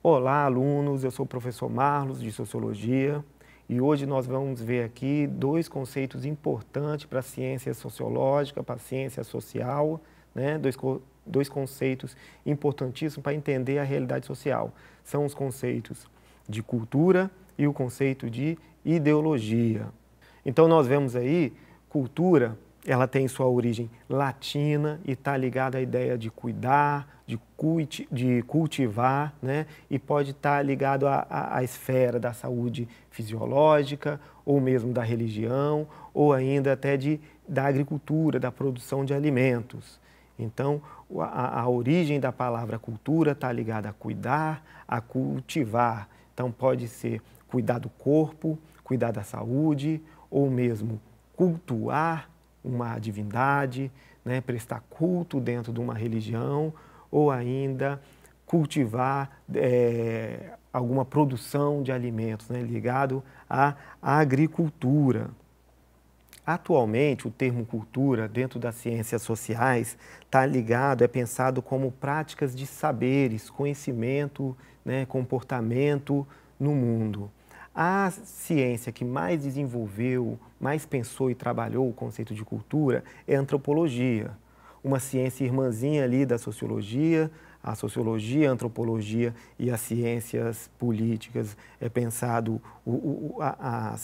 Olá, alunos, eu sou o professor Marlos, de Sociologia, e hoje nós vamos ver aqui dois conceitos importantes para a ciência sociológica, para a ciência social, né? Dois conceitos importantíssimos para entender a realidade social. São os conceitos de cultura e o conceito de ideologia. Então nós vemos aí, cultura, ela tem sua origem latina e está ligada à ideia de cuidar, de cultivar, né? E pode estar ligado à esfera da saúde fisiológica, ou mesmo da religião, ou ainda até da agricultura, da produção de alimentos. Então, a origem da palavra cultura está ligada a cuidar, a cultivar. Então, pode ser cuidar do corpo, cuidar da saúde, ou mesmo cultuar uma divindade, né, prestar culto dentro de uma religião, ou ainda cultivar alguma produção de alimentos, né, ligado à agricultura. Atualmente, o termo cultura, dentro das ciências sociais, está ligado, é pensado como práticas de saberes, conhecimento, né, comportamento no mundo. A ciência que mais desenvolveu, mais pensou e trabalhou o conceito de cultura é a antropologia, uma ciência irmãzinha ali da sociologia. A sociologia, a antropologia e as ciências políticas é pensado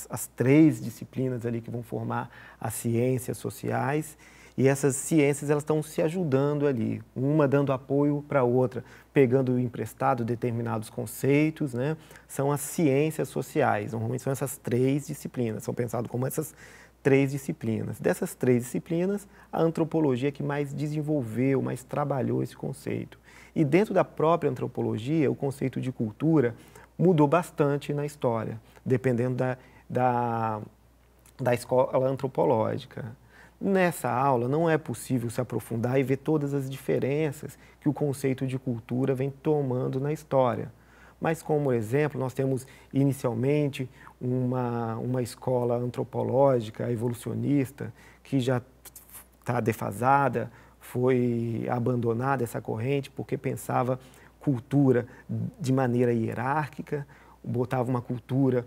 as três disciplinas ali que vão formar as ciências sociais. E essas ciências elas estão se ajudando ali, uma dando apoio para a outra, pegando emprestado determinados conceitos, né? São as ciências sociais, normalmente são essas três disciplinas, são pensadas como essas três disciplinas. Dessas três disciplinas, a antropologia é que mais desenvolveu, mais trabalhou esse conceito. E dentro da própria antropologia, o conceito de cultura mudou bastante na história, dependendo da escola antropológica. Nessa aula não é possível se aprofundar e ver todas as diferenças que o conceito de cultura vem tomando na história. Mas como exemplo, nós temos inicialmente uma escola antropológica evolucionista que já está defasada, foi abandonada essa corrente porque pensava cultura de maneira hierárquica, botava uma cultura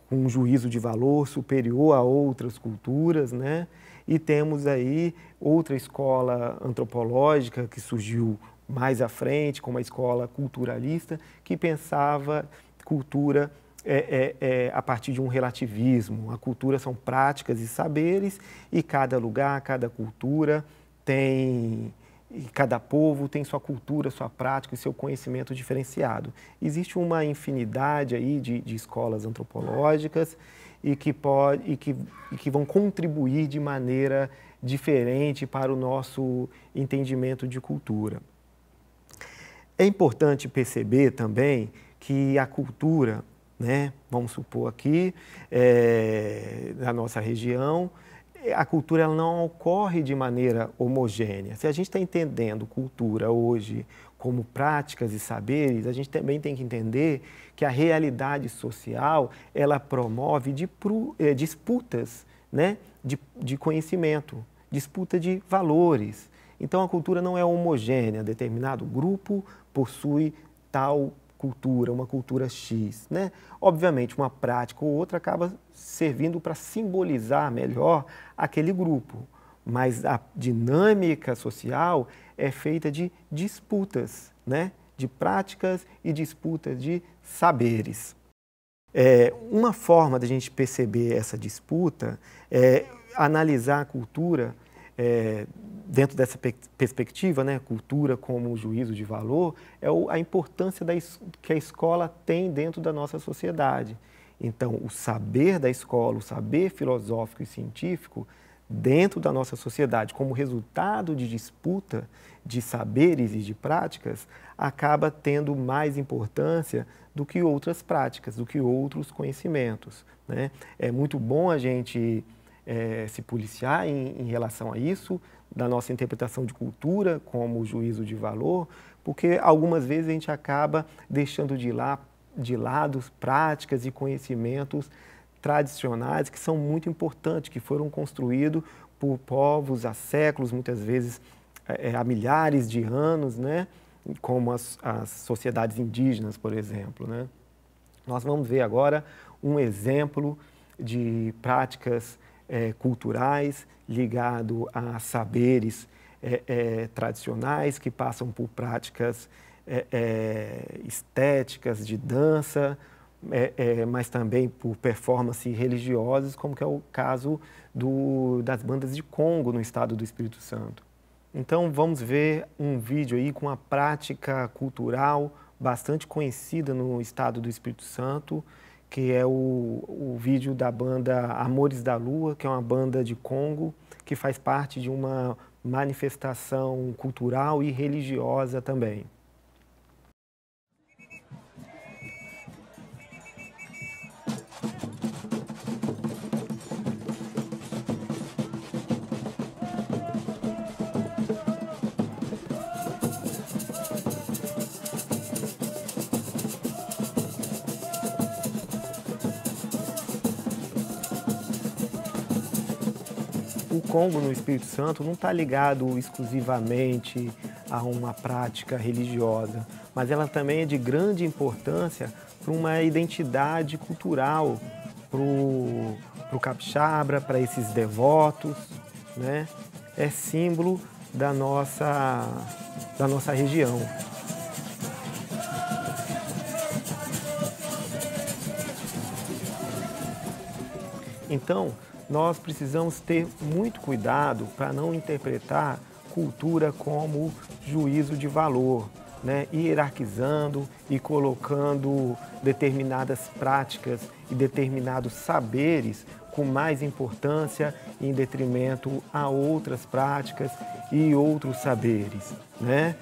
com um juízo de valor superior a outras culturas, né? E temos aí outra escola antropológica que surgiu mais à frente, como a escola culturalista, que pensava cultura a partir de um relativismo. A cultura são práticas e saberes, e cada lugar, cada cultura e cada povo tem sua cultura, sua prática e seu conhecimento diferenciado. Existe uma infinidade aí de escolas antropológicas e que vão contribuir de maneira diferente para o nosso entendimento de cultura. É importante perceber também que a cultura, né, vamos supor aqui, na nossa região, a cultura ela não ocorre de maneira homogênea. Se a gente está entendendo cultura hoje como práticas e saberes, a gente também tem que entender que a realidade social ela promove disputas, né, de conhecimento, disputa de valores. Então a cultura não é homogênea, determinado grupo possui tal cultura, uma cultura X, né? Obviamente, uma prática ou outra acaba servindo para simbolizar melhor aquele grupo, mas a dinâmica social é feita de disputas, né? De práticas e disputas de saberes. Uma forma de a gente perceber essa disputa é analisar a cultura dentro dessa perspectiva, né, cultura como juízo de valor, é a importância que a escola tem dentro da nossa sociedade. Então, o saber da escola, o saber filosófico e científico, dentro da nossa sociedade, como resultado de disputa de saberes e de práticas, acaba tendo mais importância do que outras práticas, do que outros conhecimentos, né? É muito bom a gente se policiar em relação a isso, da nossa interpretação de cultura como juízo de valor, porque algumas vezes a gente acaba deixando de lado práticas e conhecimentos tradicionais que são muito importantes, que foram construídos por povos há séculos, muitas vezes há milhares de anos, né? como as sociedades indígenas, por exemplo, né? Nós vamos ver agora um exemplo de práticas culturais ligado a saberes tradicionais que passam por práticas estéticas de dança, mas também por performances religiosas, como que é o caso das bandas de Congo no estado do Espírito Santo. Então vamos ver um vídeo aí com uma prática cultural bastante conhecida no estado do Espírito Santo, que é o vídeo da banda Amores da Lua, que é uma banda de Congo, que faz parte de uma manifestação cultural e religiosa também. O Congo no Espírito Santo não está ligado exclusivamente a uma prática religiosa, mas ela também é de grande importância para uma identidade cultural, para o capixaba, para esses devotos, né? É símbolo da nossa região. Então, nós precisamos ter muito cuidado para não interpretar cultura como juízo de valor, né? Hierarquizando e colocando determinadas práticas e determinados saberes com mais importância em detrimento a outras práticas e outros saberes, né?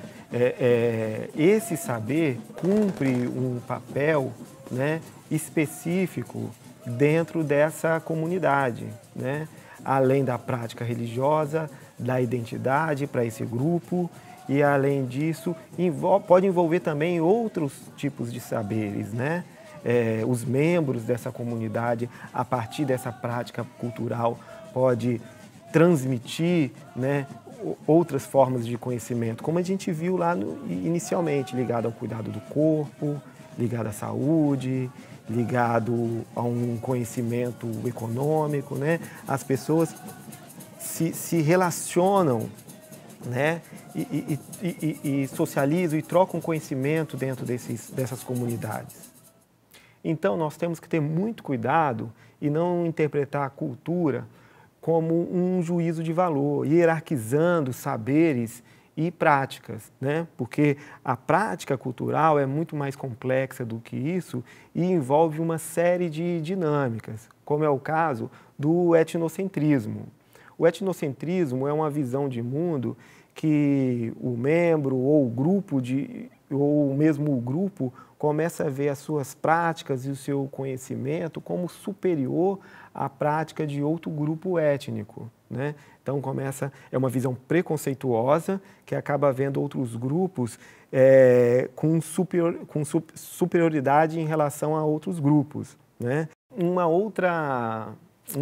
Esse saber cumpre um papel, né, específico dentro dessa comunidade, né? Além da prática religiosa, da identidade para esse grupo e, além disso, pode envolver também outros tipos de saberes, né? Os membros dessa comunidade, a partir dessa prática cultural, pode transmitir, né, outras formas de conhecimento, como a gente viu lá inicialmente, ligado ao cuidado do corpo, ligado à saúde, ligado a um conhecimento econômico, né? As pessoas se relacionam, né? E socializam e trocam conhecimento dentro dessas comunidades. Então, nós temos que ter muito cuidado e não interpretar a cultura como um juízo de valor, hierarquizando saberes e práticas, né? Porque a prática cultural é muito mais complexa do que isso e envolve uma série de dinâmicas, como é o caso do etnocentrismo. O etnocentrismo é uma visão de mundo que o membro ou o grupo ou mesmo o grupo começa a ver as suas práticas e o seu conhecimento como superior à prática de outro grupo étnico, né? Então é uma visão preconceituosa que acaba vendo outros grupos com superioridade em relação a outros grupos, né? Um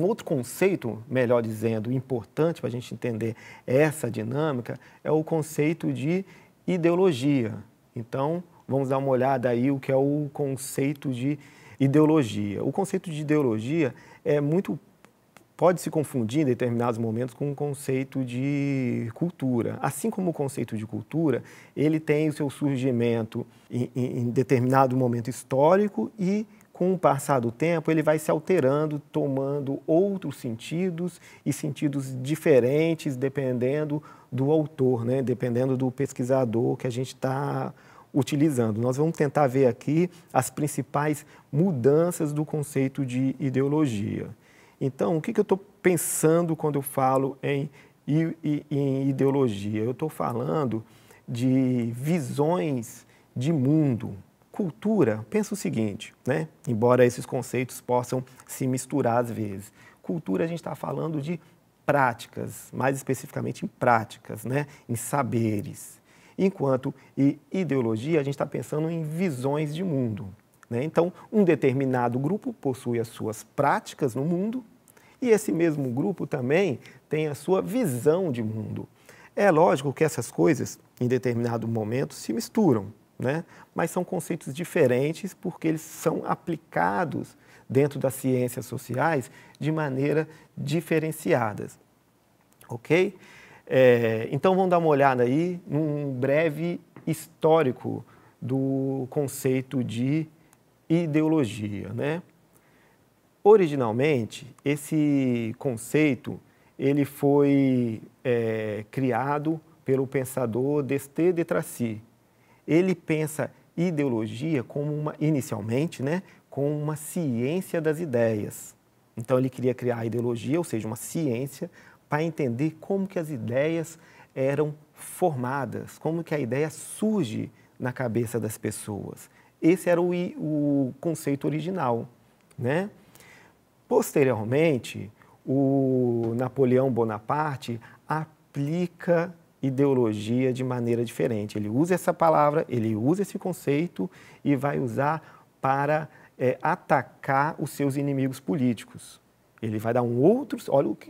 outro conceito, melhor dizendo, importante para a gente entender essa dinâmica é o conceito de ideologia. Então, vamos dar uma olhada aí o que é o conceito de ideologia. O conceito de ideologia pode se confundir em determinados momentos com o conceito de cultura. Assim como o conceito de cultura, ele tem o seu surgimento em determinado momento histórico e, com o passar do tempo, ele vai se alterando, tomando outros sentidos e sentidos diferentes, dependendo do autor, né? Dependendo do pesquisador que a gente está utilizando. Nós vamos tentar ver aqui as principais mudanças do conceito de ideologia. Então, o que eu estou pensando quando eu falo em ideologia? Eu estou falando de visões de mundo. Cultura, pensa o seguinte, né? Embora esses conceitos possam se misturar às vezes. Cultura, a gente está falando de práticas, mais especificamente em práticas, né? Em saberes. Enquanto ideologia, a gente está pensando em visões de mundo, né? Então, um determinado grupo possui as suas práticas no mundo e esse mesmo grupo também tem a sua visão de mundo. É lógico que essas coisas em determinado momento, se misturam, né? Mas são conceitos diferentes porque eles são aplicados dentro das ciências sociais de maneira diferenciadas, ok? Então, vamos dar uma olhada aí num breve histórico do conceito de ideologia, né? Originalmente, esse conceito ele foi criado pelo pensador Desté de Tracy. Ele pensa ideologia como inicialmente, né, como uma ciência das ideias. Então ele queria criar a ideologia, ou seja, uma ciência, para entender como que as ideias eram formadas, como que a ideia surge na cabeça das pessoas. Esse era o conceito original, né? Posteriormente, o Napoleão Bonaparte aplica ideologia de maneira diferente. Ele usa essa palavra, ele usa esse conceito e vai usar para atacar os seus inimigos políticos. Ele vai dar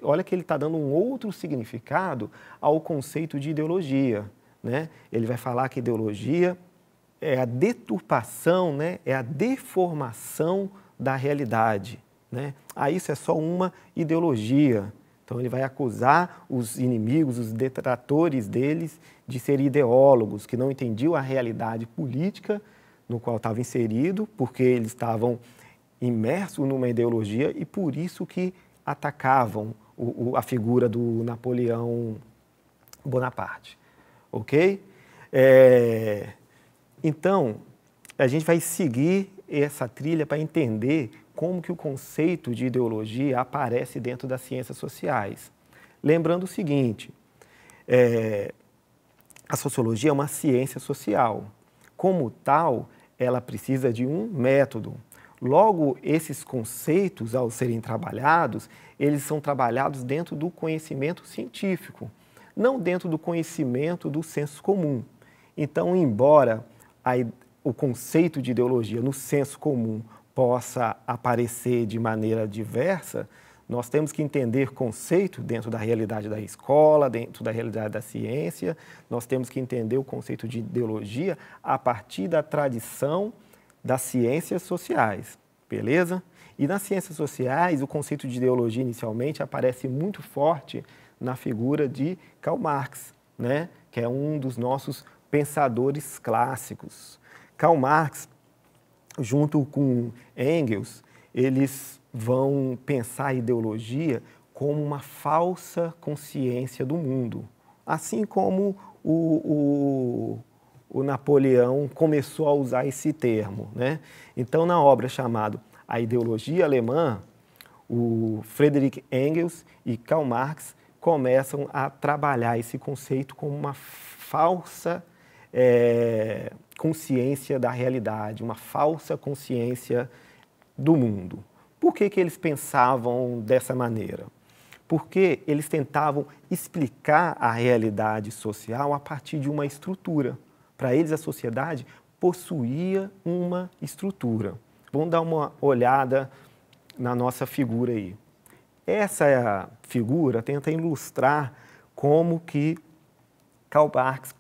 olha que ele está dando um outro significado ao conceito de ideologia, né? Ele vai falar que ideologia é a deturpação, né? É a deformação da realidade, né? Isso é só uma ideologia. Então, ele vai acusar os inimigos, os detratores deles, de serem ideólogos, que não entendiam a realidade política no qual estava inserido, porque eles estavam imersos numa ideologia e por isso que atacavam a figura do Napoleão Bonaparte. Ok? Então, a gente vai seguir essa trilha para entender como que o conceito de ideologia aparece dentro das ciências sociais. Lembrando o seguinte, a sociologia é uma ciência social. Como tal, ela precisa de um método. Logo, esses conceitos, ao serem trabalhados, eles são trabalhados dentro do conhecimento científico, não dentro do conhecimento do senso comum. Então, embora o conceito de ideologia no senso comum possa aparecer de maneira diversa, nós temos que entender conceito dentro da realidade da escola, dentro da realidade da ciência, nós temos que entender o conceito de ideologia a partir da tradição das ciências sociais, beleza? E nas ciências sociais, o conceito de ideologia inicialmente aparece muito forte na figura de Karl Marx, né? Que é um dos nossos pensadores clássicos. Karl Marx, junto com Engels, eles vão pensar a ideologia como uma falsa consciência do mundo. Assim como o Napoleão começou a usar esse termo, né? Então, na obra chamada A Ideologia Alemã, o Friedrich Engels e Karl Marx começam a trabalhar esse conceito como uma falsa consciência da realidade, uma falsa consciência do mundo. Por que eles pensavam dessa maneira? Porque eles tentavam explicar a realidade social a partir de uma estrutura. Para eles, a sociedade possuía uma estrutura. Vamos dar uma olhada na nossa figura aí. Essa figura tenta ilustrar como que Karl Marx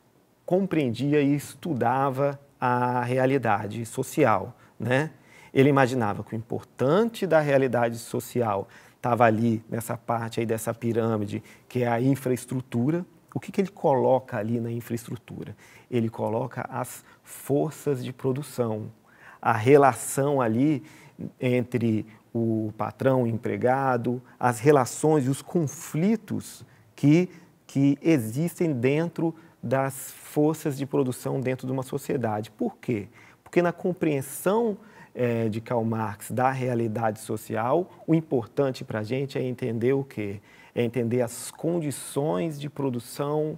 compreendia e estudava a realidade social, né? Ele imaginava que o importante da realidade social estava ali nessa parte aí dessa pirâmide, que é a infraestrutura. O que ele coloca ali na infraestrutura? Ele coloca as forças de produção, a relação ali entre o patrão e o empregado, as relações e os conflitos que existem dentro das forças de produção dentro de uma sociedade. Por quê? Porque na compreensão de Karl Marx da realidade social, o importante para a gente é entender o quê? É entender as condições de produção,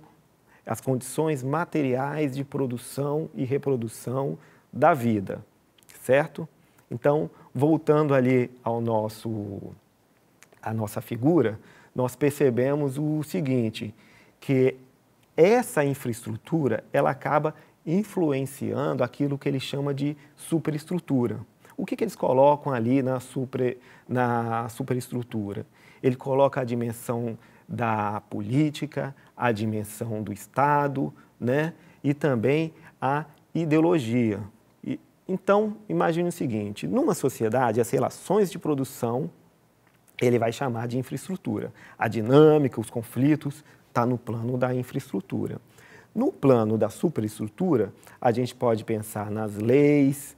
as condições materiais de produção e reprodução da vida, certo? Então, voltando ali à nossa figura, nós percebemos o seguinte, que essa infraestrutura, ela acaba influenciando aquilo que ele chama de superestrutura. O que eles colocam ali na superestrutura? Ele coloca a dimensão da política, a dimensão do Estado, né? E também a ideologia. Então, imagine o seguinte, numa sociedade, as relações de produção, ele vai chamar de infraestrutura. A dinâmica, os conflitos, está no plano da infraestrutura. No plano da superestrutura, a gente pode pensar nas leis,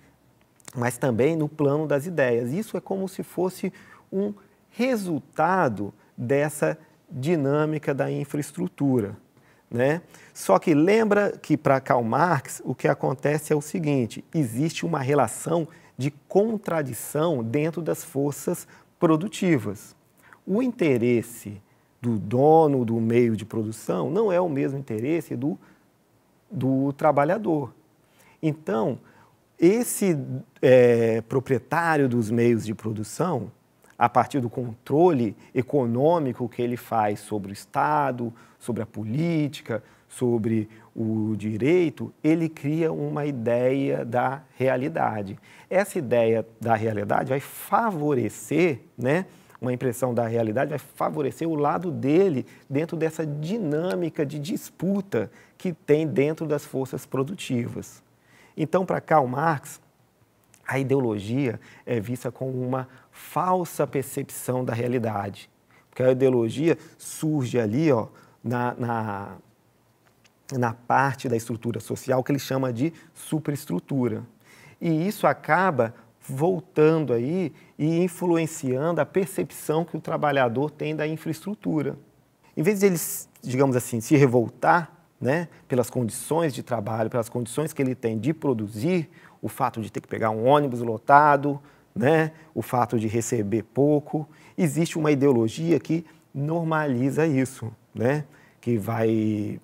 mas também no plano das ideias. Isso é como se fosse um resultado dessa dinâmica da infraestrutura, né? Só que lembra que para Karl Marx o que acontece é o seguinte, existe uma relação de contradição dentro das forças produtivas. O interesse do dono do meio de produção não é o mesmo interesse do trabalhador. Então, esse proprietário dos meios de produção, a partir do controle econômico que ele faz sobre o Estado, sobre a política, sobre o direito, ele cria uma ideia da realidade. Essa ideia da realidade vai favorecer, né, uma impressão da realidade, vai favorecer o lado dele dentro dessa dinâmica de disputa que tem dentro das forças produtivas. Então, para Karl Marx, a ideologia é vista como uma falsa percepção da realidade. Porque a ideologia surge ali, ó, na parte da estrutura social que ele chama de superestrutura. E isso acaba voltando aí e influenciando a percepção que o trabalhador tem da infraestrutura. Em vez de ele, digamos assim, se revoltar, né, pelas condições de trabalho, pelas condições que ele tem de produzir, o fato de ter que pegar um ônibus lotado, né, o fato de receber pouco, existe uma ideologia que normaliza isso, né, que vai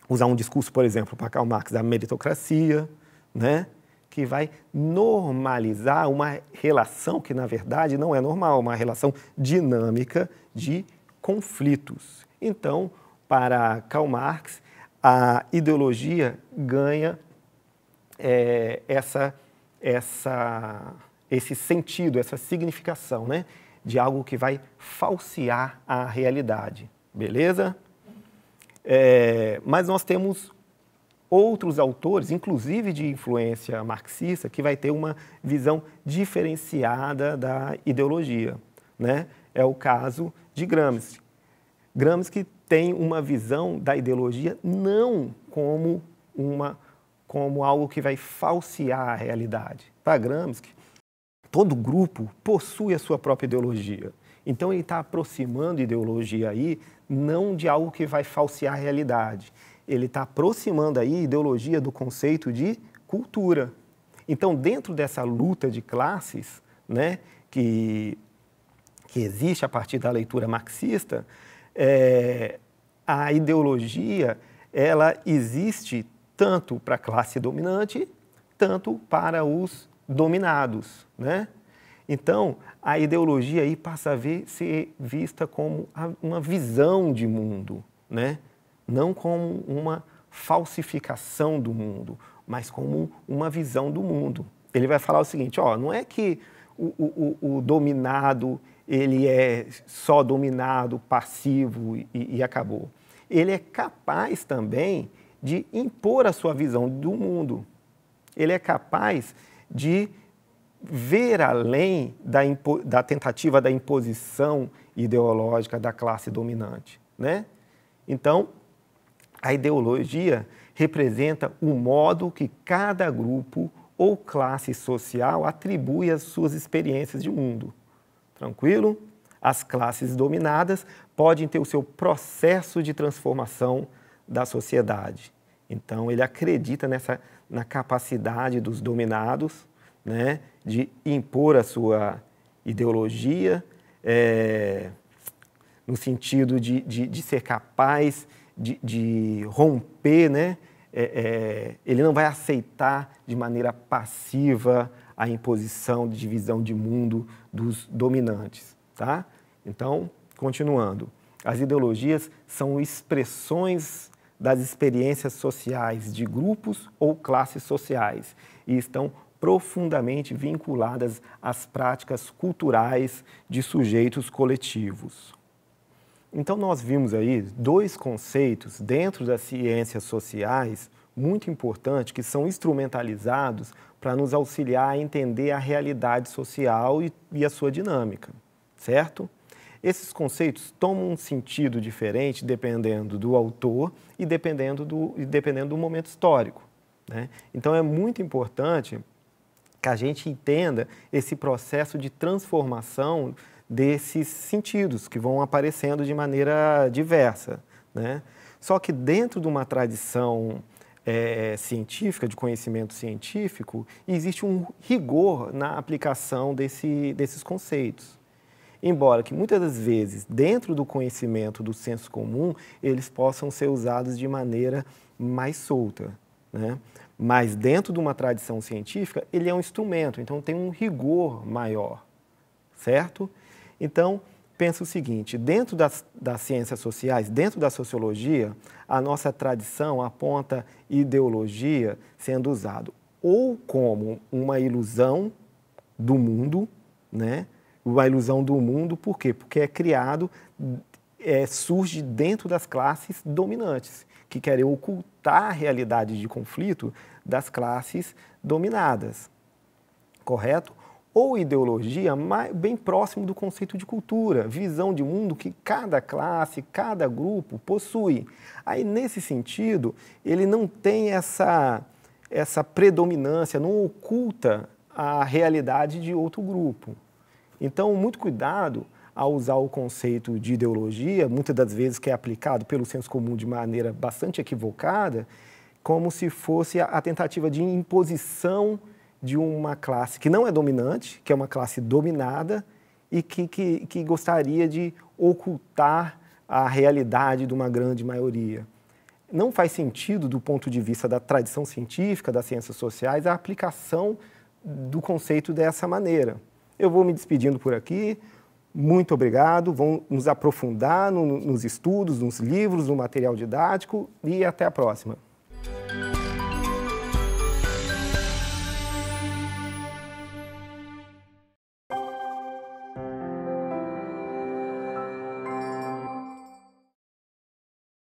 usar um discurso, por exemplo, para Karl Marx, da meritocracia, né, que vai normalizar uma relação que, na verdade, não é normal, uma relação dinâmica de conflitos. Então, para Karl Marx, a ideologia ganha esse sentido, essa significação, né, de algo que vai falsear a realidade, beleza? Mas nós temos outros autores, inclusive de influência marxista, que vai ter uma visão diferenciada da ideologia, né? É o caso de Gramsci. Gramsci tem uma visão da ideologia não como algo que vai falsear a realidade. Para Gramsci, todo grupo possui a sua própria ideologia. Então ele está aproximando ideologia aí não de algo que vai falsear a realidade. Ele está aproximando aí ideologia do conceito de cultura. Então, dentro dessa luta de classes, né, que existe a partir da leitura marxista, a ideologia ela existe tanto para a classe dominante, tanto para os dominados, né? Então, a ideologia aí passa a ser vista como uma visão de mundo, né? Não como uma falsificação do mundo, mas como uma visão do mundo. Ele vai falar o seguinte, ó, não é que o dominado ele é só dominado, passivo e acabou. Ele é capaz também de impor a sua visão do mundo. Ele é capaz de ver além da tentativa da imposição ideológica da classe dominante, né? Então, a ideologia representa o modo que cada grupo ou classe social atribui às suas experiências de mundo. Tranquilo? As classes dominadas podem ter o seu processo de transformação da sociedade. Então, ele acredita na capacidade dos dominados, né, de impor a sua ideologia, no sentido de ser capaz de romper, né? Ele não vai aceitar de maneira passiva a imposição de visão de mundo dos dominantes, tá? Então, continuando, as ideologias são expressões das experiências sociais de grupos ou classes sociais e estão profundamente vinculadas às práticas culturais de sujeitos coletivos. Então, nós vimos aí dois conceitos dentro das ciências sociais muito importantes que são instrumentalizados para nos auxiliar a entender a realidade social e a sua dinâmica, certo? Esses conceitos tomam um sentido diferente dependendo do autor e dependendo do momento histórico, né? Então, é muito importante que a gente entenda esse processo de transformação desses sentidos que vão aparecendo de maneira diversa, né? Só que dentro de uma tradição científica, de conhecimento científico, existe um rigor na aplicação desses conceitos. Embora que muitas das vezes, dentro do conhecimento do senso comum, eles possam ser usados de maneira mais solta, né? Mas dentro de uma tradição científica, ele é um instrumento, então tem um rigor maior, certo? Então, pensa o seguinte, dentro das ciências sociais, dentro da sociologia, a nossa tradição aponta ideologia sendo usado ou como uma ilusão do mundo, né? Uma ilusão do mundo, por quê? Porque é criado, surge dentro das classes dominantes, que querem ocultar a realidade de conflito das classes dominadas, correto? Ou ideologia bem próximo do conceito de cultura, visão de mundo que cada classe, cada grupo possui. Aí, nesse sentido, ele não tem essa predominância, não oculta a realidade de outro grupo. Então, muito cuidado ao usar o conceito de ideologia, muitas das vezes que é aplicado pelo senso comum de maneira bastante equivocada, como se fosse a tentativa de imposição de uma classe que não é dominante, que é uma classe dominada e que gostaria de ocultar a realidade de uma grande maioria. Não faz sentido, do ponto de vista da tradição científica, das ciências sociais, a aplicação do conceito dessa maneira. Eu vou me despedindo por aqui. Muito obrigado. Vamos nos aprofundar nos estudos, nos livros, no material didático e até a próxima.